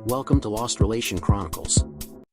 Welcome to Lost Relation Chronicles.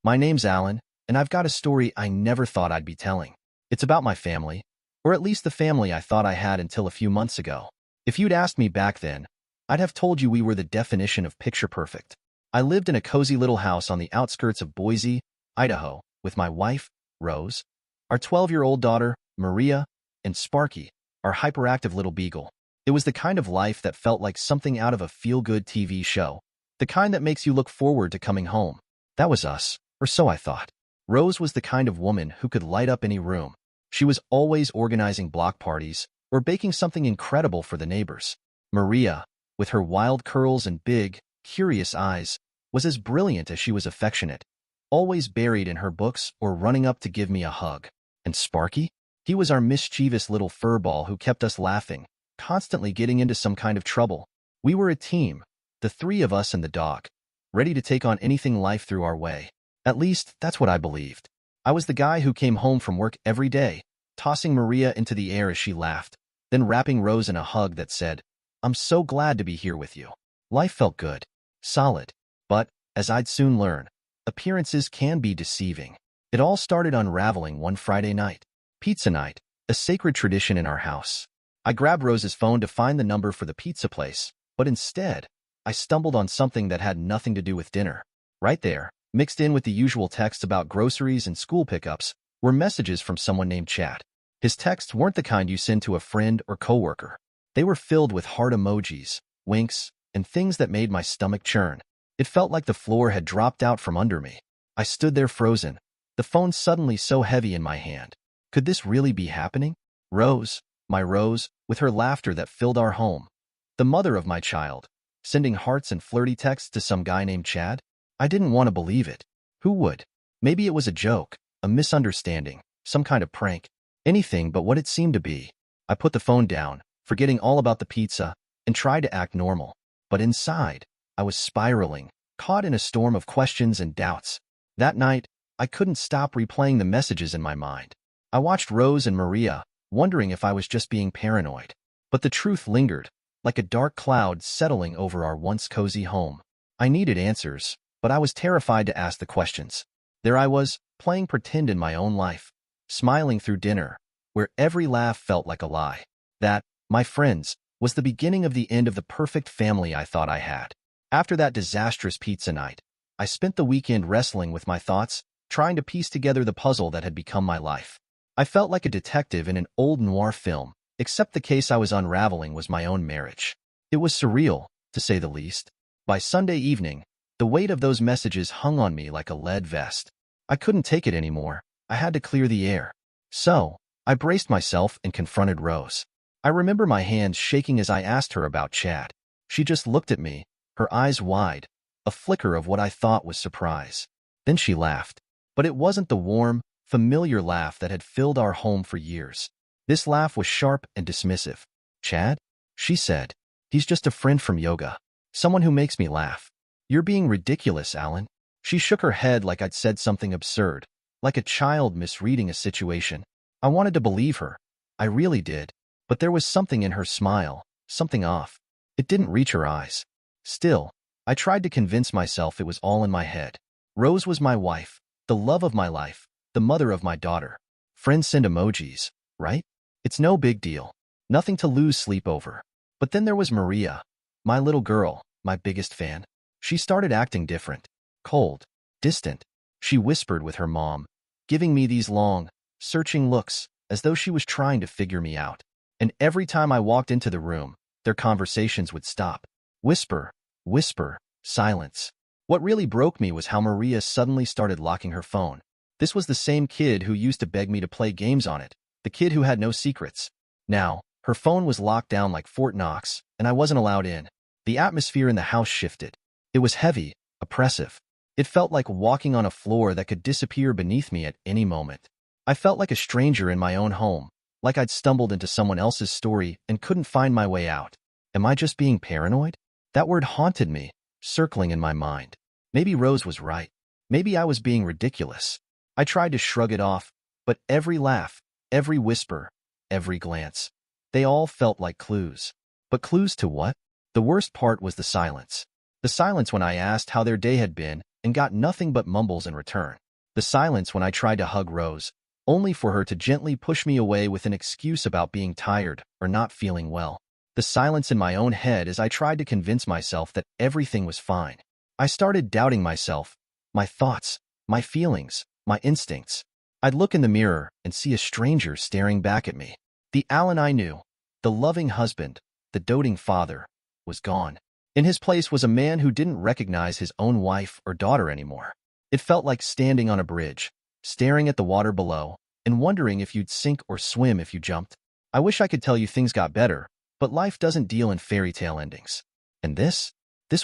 My name's Alan, and I've got a story I never thought I'd be telling. It's about my family, or at least the family I thought I had until a few months ago. If you'd asked me back then, I'd have told you we were the definition of picture perfect. I lived in a cozy little house on the outskirts of Boise, Idaho, with my wife, Rose, our 12-year-old daughter, Maria, and Sparky, our hyperactive little beagle. It was the kind of life that felt like something out of a feel-good TV show, the kind that makes you look forward to coming home. That was us, or so I thought. Rose was the kind of woman who could light up any room. She was always organizing block parties or baking something incredible for the neighbors. Maria, with her wild curls and big, curious eyes, was as brilliant as she was affectionate, always buried in her books or running up to give me a hug. And Sparky? He was our mischievous little furball who kept us laughing, constantly getting into some kind of trouble. We were a team, the three of us and the dog, ready to take on anything life threw our way. At least, that's what I believed. I was the guy who came home from work every day, tossing Maria into the air as she laughed, then wrapping Rose in a hug that said, "I'm so glad to be here with you." Life felt good, solid, but, as I'd soon learn, appearances can be deceiving. It all started unraveling one Friday night. Pizza night, a sacred tradition in our house. I grabbed Rose's phone to find the number for the pizza place, but instead, I stumbled on something that had nothing to do with dinner. Right there, mixed in with the usual texts about groceries and school pickups, were messages from someone named Chad. His texts weren't the kind you send to a friend or coworker. They were filled with heart emojis, winks, and things that made my stomach churn. It felt like the floor had dropped out from under me. I stood there frozen, the phone suddenly so heavy in my hand. Could this really be happening? Rose, my Rose, with her laughter that filled our home. The mother of my child, sending hearts and flirty texts to some guy named Chad? I didn't want to believe it. Who would? Maybe it was a joke, a misunderstanding, some kind of prank. Anything but what it seemed to be. I put the phone down, forgetting all about the pizza, and tried to act normal. But inside, I was spiraling, caught in a storm of questions and doubts. That night, I couldn't stop replaying the messages in my mind. I watched Rose and Maria, wondering if I was just being paranoid. But the truth lingered, like a dark cloud settling over our once cozy home. I needed answers, but I was terrified to ask the questions. There I was, playing pretend in my own life, smiling through dinner, where every laugh felt like a lie. That, my friends, was the beginning of the end of the perfect family I thought I had. After that disastrous pizza night, I spent the weekend wrestling with my thoughts, trying to piece together the puzzle that had become my life. I felt like a detective in an old noir film, except the case I was unraveling was my own marriage. It was surreal, to say the least. By Sunday evening, the weight of those messages hung on me like a lead vest. I couldn't take it anymore. I had to clear the air. So, I braced myself and confronted Rose. I remember my hands shaking as I asked her about Chad. She just looked at me, her eyes wide, a flicker of what I thought was surprise. Then she laughed. But it wasn't the warm, familiar laugh that had filled our home for years. This laugh was sharp and dismissive. "Chad?" she said. "He's just a friend from yoga. Someone who makes me laugh." "You're being ridiculous, Alan." She shook her head like I'd said something absurd, like a child misreading a situation. I wanted to believe her. I really did. But there was something in her smile, something off. It didn't reach her eyes. Still, I tried to convince myself it was all in my head. Rose was my wife, the love of my life, the mother of my daughter. Friends send emojis, right? It's no big deal. Nothing to lose sleep over. But then there was Maria, my little girl, my biggest fan. She started acting different. Cold, distant. She whispered with her mom, giving me these long, searching looks, as though she was trying to figure me out. And every time I walked into the room, their conversations would stop. Whisper, whisper, silence. What really broke me was how Maria suddenly started locking her phone. This was the same kid who used to beg me to play games on it, the kid who had no secrets. Now, her phone was locked down like Fort Knox, and I wasn't allowed in. The atmosphere in the house shifted. It was heavy, oppressive. It felt like walking on a floor that could disappear beneath me at any moment. I felt like a stranger in my own home, like I'd stumbled into someone else's story and couldn't find my way out. Am I just being paranoid? That word haunted me, circling in my mind. Maybe Rose was right. Maybe I was being ridiculous. I tried to shrug it off, but every laugh, every whisper, every glance, they all felt like clues. But clues to what? The worst part was the silence. The silence when I asked how their day had been and got nothing but mumbles in return. The silence when I tried to hug Rose, only for her to gently push me away with an excuse about being tired or not feeling well. The silence in my own head as I tried to convince myself that everything was fine. I started doubting myself, my thoughts, my feelings, my instincts. I'd look in the mirror and see a stranger staring back at me. The Alan I knew, the loving husband, the doting father, was gone. In his place was a man who didn't recognize his own wife or daughter anymore. It felt like standing on a bridge, staring at the water below, and wondering if you'd sink or swim if you jumped. I wish I could tell you things got better, but life doesn't deal in fairy tale endings. And this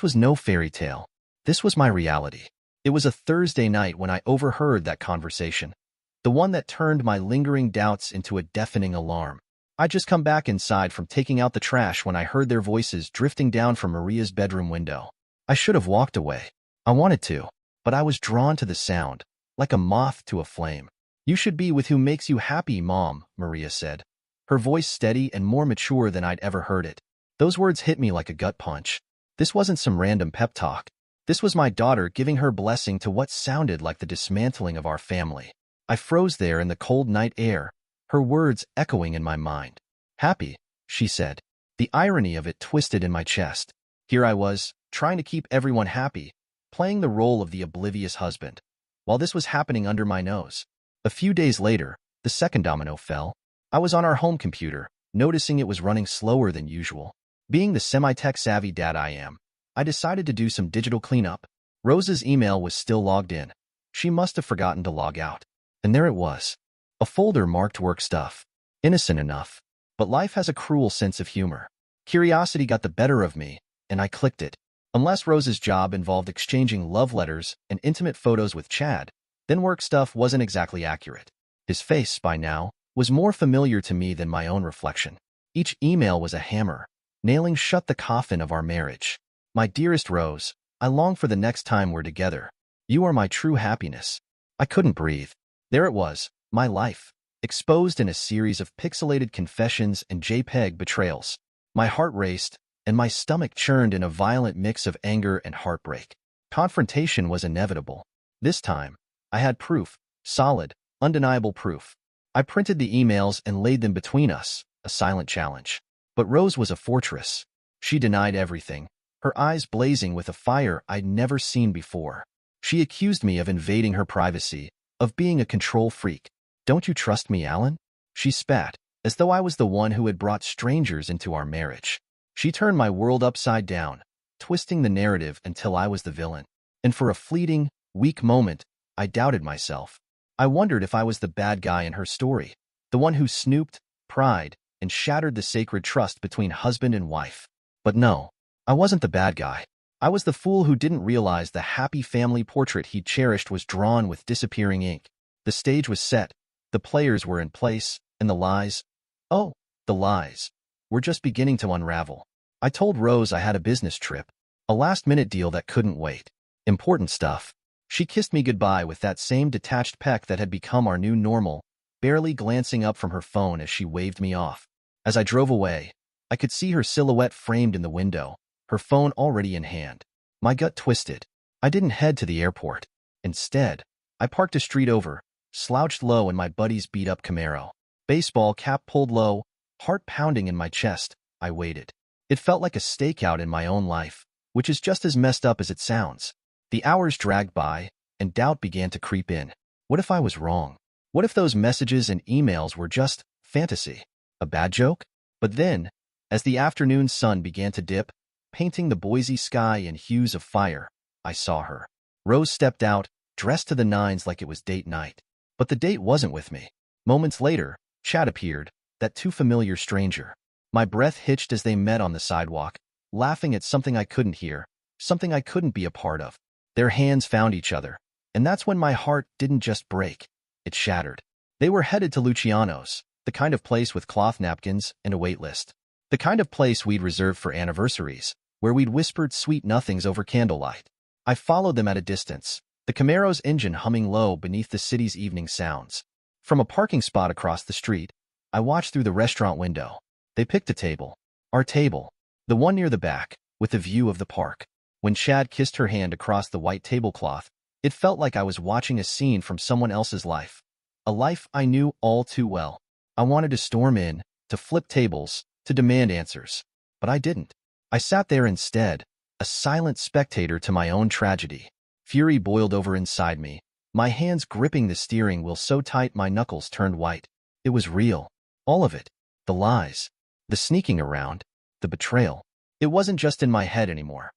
was no fairy tale. This was my reality. It was a Thursday night when I overheard that conversation, the one that turned my lingering doubts into a deafening alarm. I'd just come back inside from taking out the trash when I heard their voices drifting down from Maria's bedroom window. I should have walked away. I wanted to, but I was drawn to the sound, like a moth to a flame. "You should be with who makes you happy, Mom," Maria said, her voice steady and more mature than I'd ever heard it. Those words hit me like a gut punch. This wasn't some random pep talk. This was my daughter giving her blessing to what sounded like the dismantling of our family. I froze there in the cold night air, her words echoing in my mind. "Happy," she said. The irony of it twisted in my chest. Here I was, trying to keep everyone happy, playing the role of the oblivious husband, while this was happening under my nose. A few days later, the second domino fell. I was on our home computer, noticing it was running slower than usual. Being the semi-tech-savvy dad I am, I decided to do some digital cleanup. Rose's email was still logged in. She must have forgotten to log out. And there it was. A folder marked work stuff. Innocent enough. But life has a cruel sense of humor. Curiosity got the better of me, and I clicked it. Unless Rose's job involved exchanging love letters and intimate photos with Chad, then work stuff wasn't exactly accurate. His face, by now, was more familiar to me than my own reflection. Each email was a hammer, nailing shut the coffin of our marriage. "My dearest Rose, I long for the next time we're together. You are my true happiness." I couldn't breathe. There it was, my life, exposed in a series of pixelated confessions and JPEG betrayals. My heart raced, and my stomach churned in a violent mix of anger and heartbreak. Confrontation was inevitable. This time, I had proof, solid, undeniable proof. I printed the emails and laid them between us, a silent challenge. But Rose was a fortress. She denied everything, her eyes blazing with a fire I'd never seen before. She accused me of invading her privacy, of being a control freak. "Don't you trust me, Alan?" She spat, as though I was the one who had brought strangers into our marriage. She turned my world upside down, twisting the narrative until I was the villain. And for a fleeting, weak moment, I doubted myself. I wondered if I was the bad guy in her story, the one who snooped, pried, and shattered the sacred trust between husband and wife. But no, I wasn't the bad guy. I was the fool who didn't realize the happy family portrait he'd cherished was drawn with disappearing ink. The stage was set, the players were in place, and the lies, the lies, were just beginning to unravel. I told Rose I had a business trip, a last-minute deal that couldn't wait. Important stuff. She kissed me goodbye with that same detached peck that had become our new normal, barely glancing up from her phone as she waved me off. As I drove away, I could see her silhouette framed in the window, her phone already in hand. My gut twisted. I didn't head to the airport. Instead, I parked a street over, slouched low in my buddy's beat-up Camaro. Baseball cap pulled low, heart pounding in my chest, I waited. It felt like a stakeout in my own life, which is just as messed up as it sounds. The hours dragged by, and doubt began to creep in. What if I was wrong? What if those messages and emails were just fantasy? A bad joke? But then, as the afternoon sun began to dip, painting the Boise sky in hues of fire, I saw her. Rose stepped out, dressed to the nines like it was date night. But the date wasn't with me. Moments later, Chad appeared, that too familiar stranger. My breath hitched as they met on the sidewalk, laughing at something I couldn't hear, something I couldn't be a part of. Their hands found each other, and that's when my heart didn't just break, it shattered. They were headed to Luciano's, the kind of place with cloth napkins and a wait list. The kind of place we'd reserved for anniversaries, where we'd whispered sweet nothings over candlelight. I followed them at a distance, the Camaro's engine humming low beneath the city's evening sounds. From a parking spot across the street, I watched through the restaurant window. They picked a table. Our table. The one near the back, with a view of the park. When Chad kissed her hand across the white tablecloth, it felt like I was watching a scene from someone else's life. A life I knew all too well. I wanted to storm in, to flip tables, to demand answers. But I didn't. I sat there instead, a silent spectator to my own tragedy. Fury boiled over inside me, my hands gripping the steering wheel so tight my knuckles turned white. It was real. All of it. The lies. The sneaking around. The betrayal. It wasn't just in my head anymore.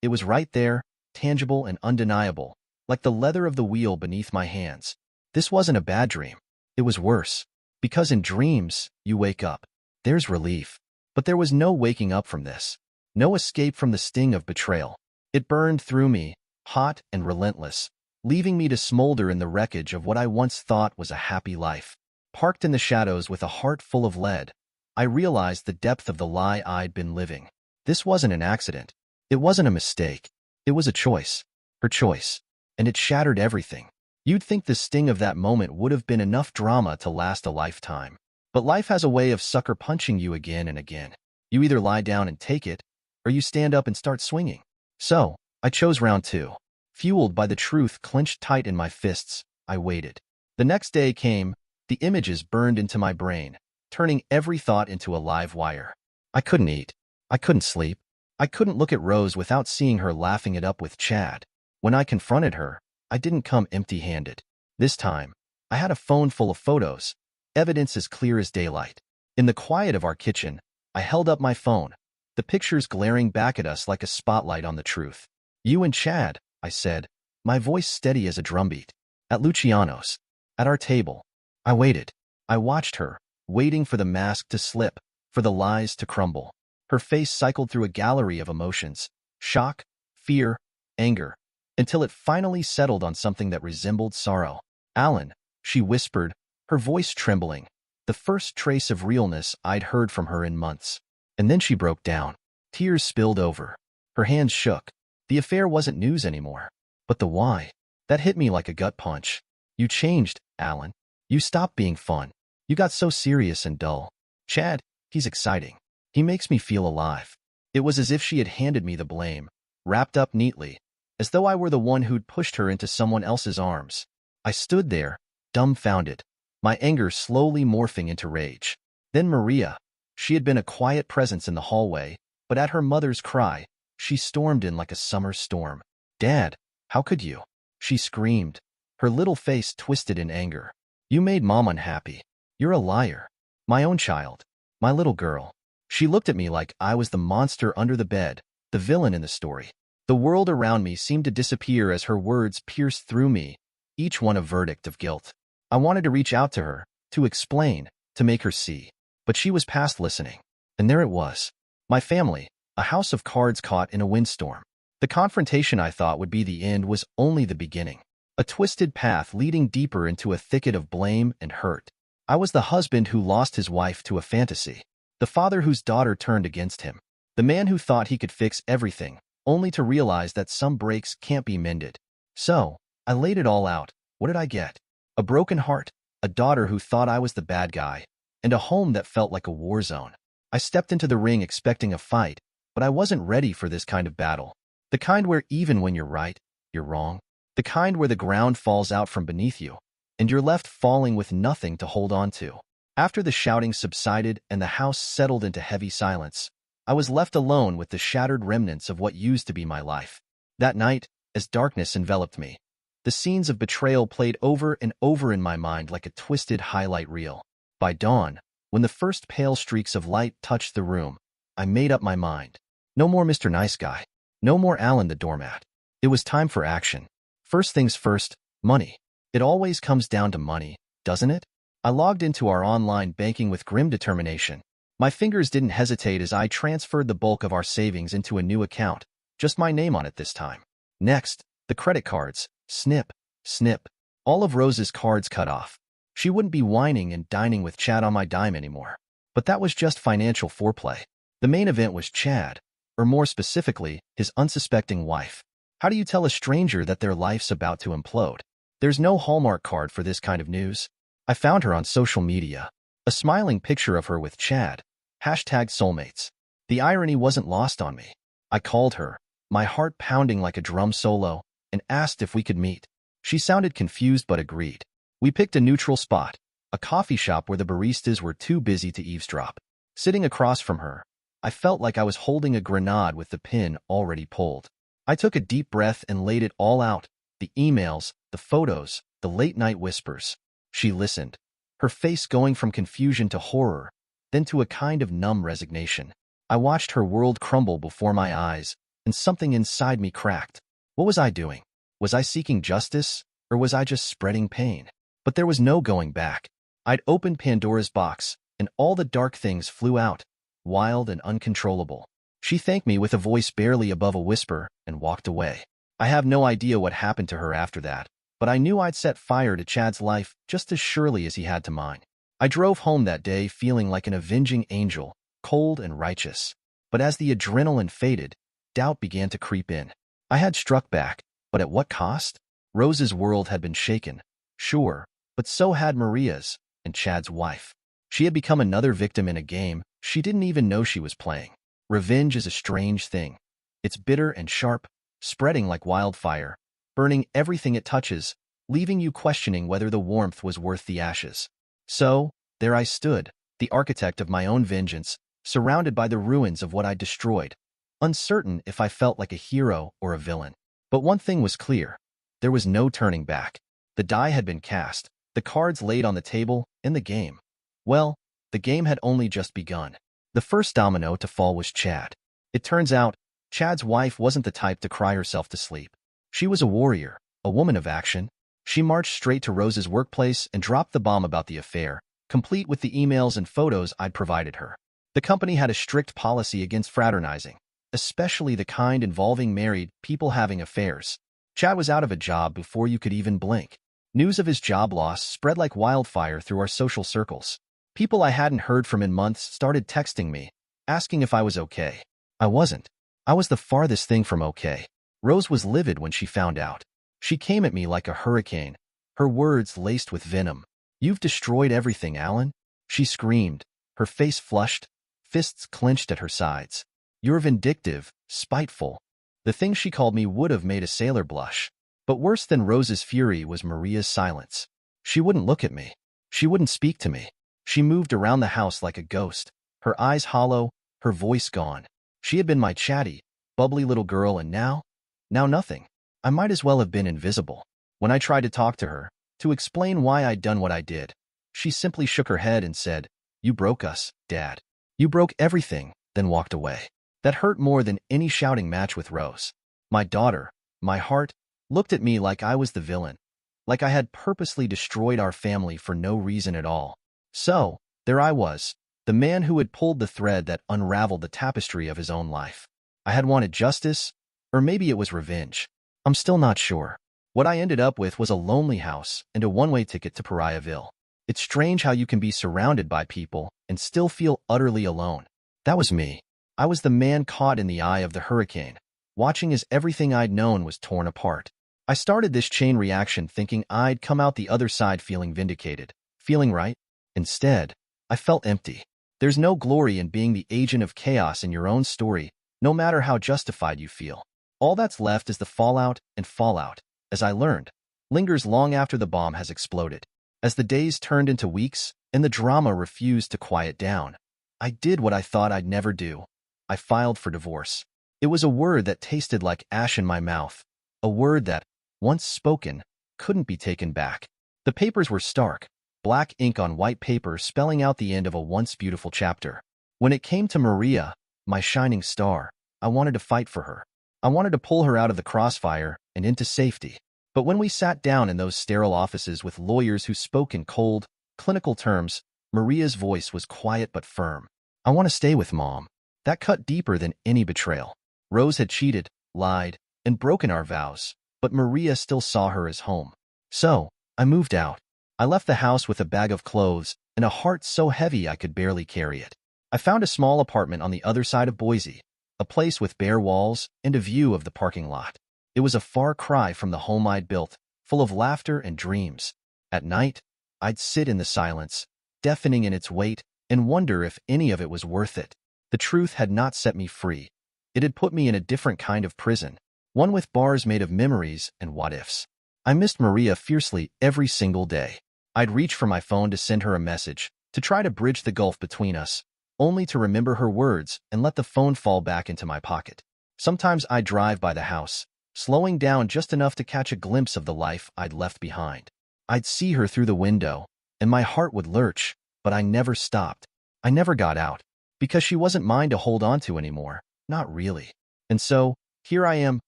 It was right there, tangible and undeniable, like the leather of the wheel beneath my hands. This wasn't a bad dream. It was worse. Because in dreams, you wake up. There's relief. But there was no waking up from this. No escape from the sting of betrayal. It burned through me, hot and relentless, leaving me to smolder in the wreckage of what I once thought was a happy life. Parked in the shadows with a heart full of lead, I realized the depth of the lie I'd been living. This wasn't an accident. It wasn't a mistake. It was a choice. Her choice. And it shattered everything. You'd think the sting of that moment would have been enough drama to last a lifetime. But life has a way of sucker punching you again and again. You either lie down and take it, or you stand up and start swinging. So, I chose round two. Fueled by the truth clenched tight in my fists, I waited. The next day came. The images burned into my brain, turning every thought into a live wire. I couldn't eat. I couldn't sleep. I couldn't look at Rose without seeing her laughing it up with Chad. When I confronted her, I didn't come empty-handed. This time, I had a phone full of photos, evidence as clear as daylight. In the quiet of our kitchen, I held up my phone, the pictures glaring back at us like a spotlight on the truth. You and Chad, I said, my voice steady as a drumbeat. At Luciano's. At our table. I waited. I watched her, waiting for the mask to slip, for the lies to crumble. Her face cycled through a gallery of emotions, shock, fear, anger, until it finally settled on something that resembled sorrow. Alan, she whispered, her voice trembling, the first trace of realness I'd heard from her in months. And then she broke down. Tears spilled over. Her hands shook. The affair wasn't news anymore. But the why? That hit me like a gut punch. You changed, Alan. You stopped being fun. You got so serious and dull. Chad, he's exciting. He makes me feel alive. It was as if she had handed me the blame, wrapped up neatly, as though I were the one who'd pushed her into someone else's arms. I stood there, dumbfounded, my anger slowly morphing into rage. Then Maria. She had been a quiet presence in the hallway, but at her mother's cry, she stormed in like a summer storm. Dad, how could you? She screamed, her little face twisted in anger. You made Mom unhappy. You're a liar. My own child. My little girl. She looked at me like I was the monster under the bed, the villain in the story. The world around me seemed to disappear as her words pierced through me, each one a verdict of guilt. I wanted to reach out to her, to explain, to make her see. But she was past listening. And there it was. My family, a house of cards caught in a windstorm. The confrontation I thought would be the end was only the beginning. A twisted path leading deeper into a thicket of blame and hurt. I was the husband who lost his wife to a fantasy. The father whose daughter turned against him. The man who thought he could fix everything, only to realize that some breaks can't be mended. So, I laid it all out. What did I get? A broken heart, a daughter who thought I was the bad guy, and a home that felt like a war zone. I stepped into the ring expecting a fight, but I wasn't ready for this kind of battle. The kind where even when you're right, you're wrong. The kind where the ground falls out from beneath you, and you're left falling with nothing to hold on to. After the shouting subsided and the house settled into heavy silence, I was left alone with the shattered remnants of what used to be my life. That night, as darkness enveloped me, the scenes of betrayal played over and over in my mind like a twisted highlight reel. By dawn, when the first pale streaks of light touched the room, I made up my mind. No more Mr. Nice Guy. No more Alan the doormat. It was time for action. First things first, money. It always comes down to money, doesn't it? I logged into our online banking with grim determination. My fingers didn't hesitate as I transferred the bulk of our savings into a new account, just my name on it this time. Next, the credit cards. Snip, snip. All of Rose's cards cut off. She wouldn't be whining and dining with Chad on my dime anymore. But that was just financial foreplay. The main event was Chad, or more specifically, his unsuspecting wife. How do you tell a stranger that their life's about to implode? There's no Hallmark card for this kind of news. I found her on social media. A smiling picture of her with Chad. #soulmates. The irony wasn't lost on me. I called her, my heart pounding like a drum solo, and asked if we could meet. She sounded confused but agreed. We picked a neutral spot, a coffee shop where the baristas were too busy to eavesdrop. Sitting across from her, I felt like I was holding a grenade with the pin already pulled. I took a deep breath and laid it all out, the emails, the photos, the late-night whispers. She listened, her face going from confusion to horror, then to a kind of numb resignation. I watched her world crumble before my eyes, and something inside me cracked. What was I doing? Was I seeking justice, or was I just spreading pain? But there was no going back. I'd opened Pandora's box, and all the dark things flew out, wild and uncontrollable. She thanked me with a voice barely above a whisper and walked away. I have no idea what happened to her after that, but I knew I'd set fire to Chad's life just as surely as he had to mine. I drove home that day feeling like an avenging angel, cold and righteous. But as the adrenaline faded, doubt began to creep in. I had struck back, but at what cost? Rose's world had been shaken, sure, but so had Maria's and Chad's wife. She had become another victim in a game she didn't even know she was playing. Revenge is a strange thing. It's bitter and sharp, spreading like wildfire, burning everything it touches, leaving you questioning whether the warmth was worth the ashes. So, there I stood, the architect of my own vengeance, surrounded by the ruins of what I'd destroyed, uncertain if I felt like a hero or a villain. But one thing was clear. There was no turning back. The die had been cast, the cards laid on the table, and the game. Well, the game had only just begun. The first domino to fall was Chad. It turns out, Chad's wife wasn't the type to cry herself to sleep. She was a warrior, a woman of action. She marched straight to Rose's workplace and dropped the bomb about the affair, complete with the emails and photos I'd provided her. The company had a strict policy against fraternizing, especially the kind involving married people having affairs. Chad was out of a job before you could even blink. News of his job loss spread like wildfire through our social circles. People I hadn't heard from in months started texting me, asking if I was okay. I wasn't. I was the farthest thing from okay. Rose was livid when she found out. She came at me like a hurricane, her words laced with venom. "You've destroyed everything, Alan," she screamed, her face flushed, fists clenched at her sides. "You're vindictive, spiteful." The thing she called me would have made a sailor blush. But worse than Rose's fury was Maria's silence. She wouldn't look at me. She wouldn't speak to me. She moved around the house like a ghost, her eyes hollow, her voice gone. She had been my chatty, bubbly little girl, and now nothing. I might as well have been invisible. When I tried to talk to her, to explain why I'd done what I did, she simply shook her head and said, "You broke us, Dad. You broke everything," then walked away. That hurt more than any shouting match with Rose. My daughter, my heart, looked at me like I was the villain, like I had purposely destroyed our family for no reason at all. So, there I was, the man who had pulled the thread that unraveled the tapestry of his own life. I had wanted justice, or maybe it was revenge. I'm still not sure. What I ended up with was a lonely house and a one-way ticket to Pariahville. It's strange how you can be surrounded by people and still feel utterly alone. That was me. I was the man caught in the eye of the hurricane, watching as everything I'd known was torn apart. I started this chain reaction thinking I'd come out the other side feeling vindicated, feeling right. Instead, I felt empty. There's no glory in being the agent of chaos in your own story, no matter how justified you feel. All that's left is the fallout, and fallout, as I learned, lingers long after the bomb has exploded. As the days turned into weeks, and the drama refused to quiet down, I did what I thought I'd never do. I filed for divorce. It was a word that tasted like ash in my mouth, a word that, once spoken, couldn't be taken back. The papers were stark, black ink on white paper spelling out the end of a once beautiful chapter. When it came to Maria, my shining star, I wanted to fight for her. I wanted to pull her out of the crossfire and into safety. But when we sat down in those sterile offices with lawyers who spoke in cold, clinical terms, Maria's voice was quiet but firm. "I want to stay with Mom." That cut deeper than any betrayal. Rose had cheated, lied, and broken our vows, but Maria still saw her as home. So, I moved out. I left the house with a bag of clothes and a heart so heavy I could barely carry it. I found a small apartment on the other side of Boise, a place with bare walls and a view of the parking lot. It was a far cry from the home I'd built, full of laughter and dreams. At night, I'd sit in the silence, deafening in its weight, and wonder if any of it was worth it. The truth had not set me free. It had put me in a different kind of prison, one with bars made of memories and what-ifs. I missed Maria fiercely every single day. I'd reach for my phone to send her a message, to try to bridge the gulf between us, only to remember her words and let the phone fall back into my pocket. Sometimes I'd drive by the house, slowing down just enough to catch a glimpse of the life I'd left behind. I'd see her through the window, and my heart would lurch, but I never stopped. I never got out, because she wasn't mine to hold on to anymore, not really. And so, here I am,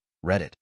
Reddit,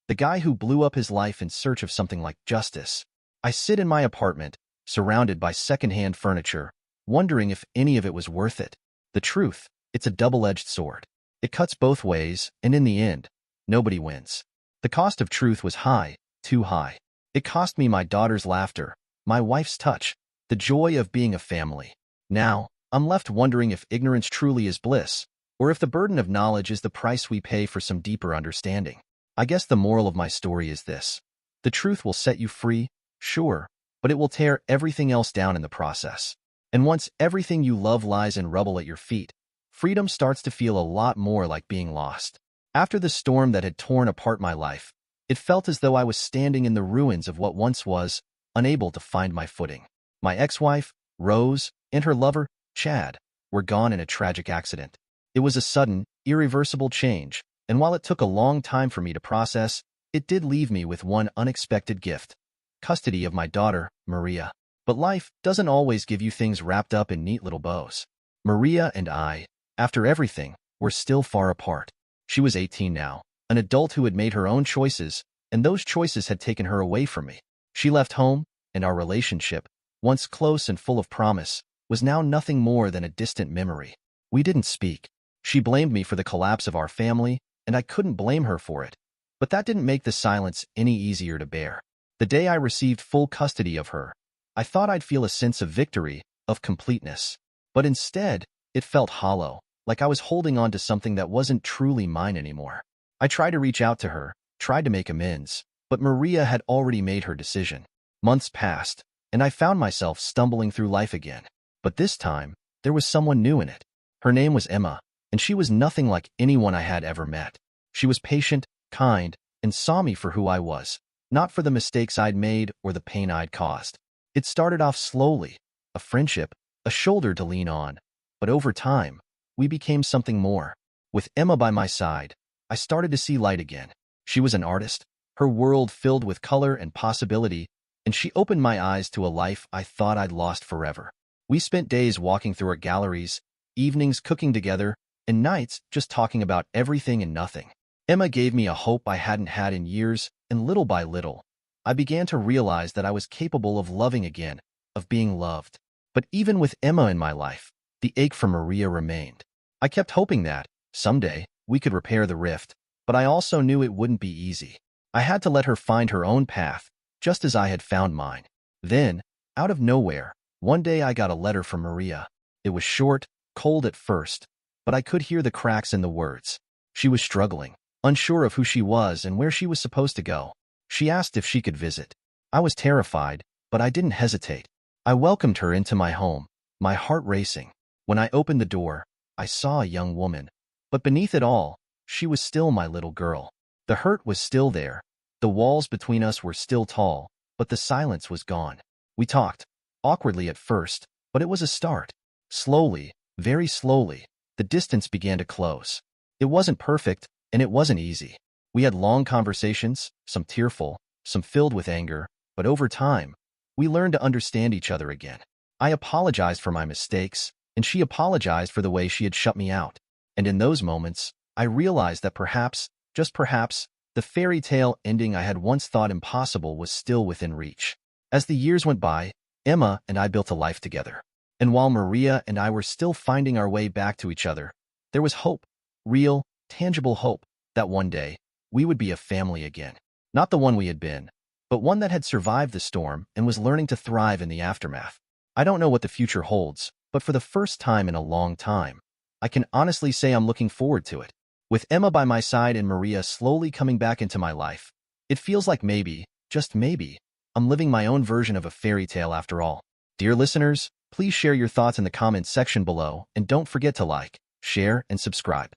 the guy who blew up his life in search of something like justice. I sit in my apartment, surrounded by secondhand furniture, wondering if any of it was worth it. The truth, it's a double-edged sword. It cuts both ways, and in the end, nobody wins. The cost of truth was high, too high. It cost me my daughter's laughter, my wife's touch, the joy of being a family. Now, I'm left wondering if ignorance truly is bliss, or if the burden of knowledge is the price we pay for some deeper understanding. I guess the moral of my story is this. The truth will set you free, sure, but it will tear everything else down in the process. And once everything you love lies in rubble at your feet, freedom starts to feel a lot more like being lost. After the storm that had torn apart my life, it felt as though I was standing in the ruins of what once was, unable to find my footing. My ex-wife, Rose, and her lover, Chad, were gone in a tragic accident. It was a sudden, irreversible change, and while it took a long time for me to process, it did leave me with one unexpected gift: custody of my daughter, Maria. But life doesn't always give you things wrapped up in neat little bows. Maria and I, after everything, were still far apart. She was 18 now, an adult who had made her own choices, and those choices had taken her away from me. She left home, and our relationship, once close and full of promise, was now nothing more than a distant memory. We didn't speak. She blamed me for the collapse of our family, and I couldn't blame her for it. But that didn't make the silence any easier to bear. The day I received full custody of her, I thought I'd feel a sense of victory, of completeness. But instead, it felt hollow, like I was holding on to something that wasn't truly mine anymore. I tried to reach out to her, tried to make amends, but Maria had already made her decision. Months passed, and I found myself stumbling through life again. But this time, there was someone new in it. Her name was Emma, and she was nothing like anyone I had ever met. She was patient, kind, and saw me for who I was, not for the mistakes I'd made or the pain I'd caused. It started off slowly, a friendship, a shoulder to lean on, but over time, we became something more. With Emma by my side, I started to see light again. She was an artist, her world filled with color and possibility, and she opened my eyes to a life I thought I'd lost forever. We spent days walking through her galleries, evenings cooking together, and nights just talking about everything and nothing. Emma gave me a hope I hadn't had in years, and little by little, I began to realize that I was capable of loving again, of being loved. But even with Emma in my life, the ache for Maria remained. I kept hoping that, someday, we could repair the rift, but I also knew it wouldn't be easy. I had to let her find her own path, just as I had found mine. Then, out of nowhere, one day I got a letter from Maria. It was short, cold at first, but I could hear the cracks in the words. She was struggling, unsure of who she was and where she was supposed to go. She asked if she could visit. I was terrified, but I didn't hesitate. I welcomed her into my home, my heart racing. When I opened the door, I saw a young woman. But beneath it all, she was still my little girl. The hurt was still there. The walls between us were still tall, but the silence was gone. We talked, awkwardly at first, but it was a start. Slowly, very slowly, the distance began to close. It wasn't perfect, and it wasn't easy. We had long conversations, some tearful, some filled with anger, but over time, we learned to understand each other again. I apologized for my mistakes, and she apologized for the way she had shut me out. And in those moments, I realized that perhaps, just perhaps, the fairy tale ending I had once thought impossible was still within reach. As the years went by, Emma and I built a life together. And while Maria and I were still finding our way back to each other, there was hope, real, tangible hope, that one day, we would be a family again. Not the one we had been, but one that had survived the storm and was learning to thrive in the aftermath. I don't know what the future holds, but for the first time in a long time, I can honestly say I'm looking forward to it. With Emma by my side and Maria slowly coming back into my life, it feels like maybe, just maybe, I'm living my own version of a fairy tale after all. Dear listeners, please share your thoughts in the comments section below, and don't forget to like, share, and subscribe.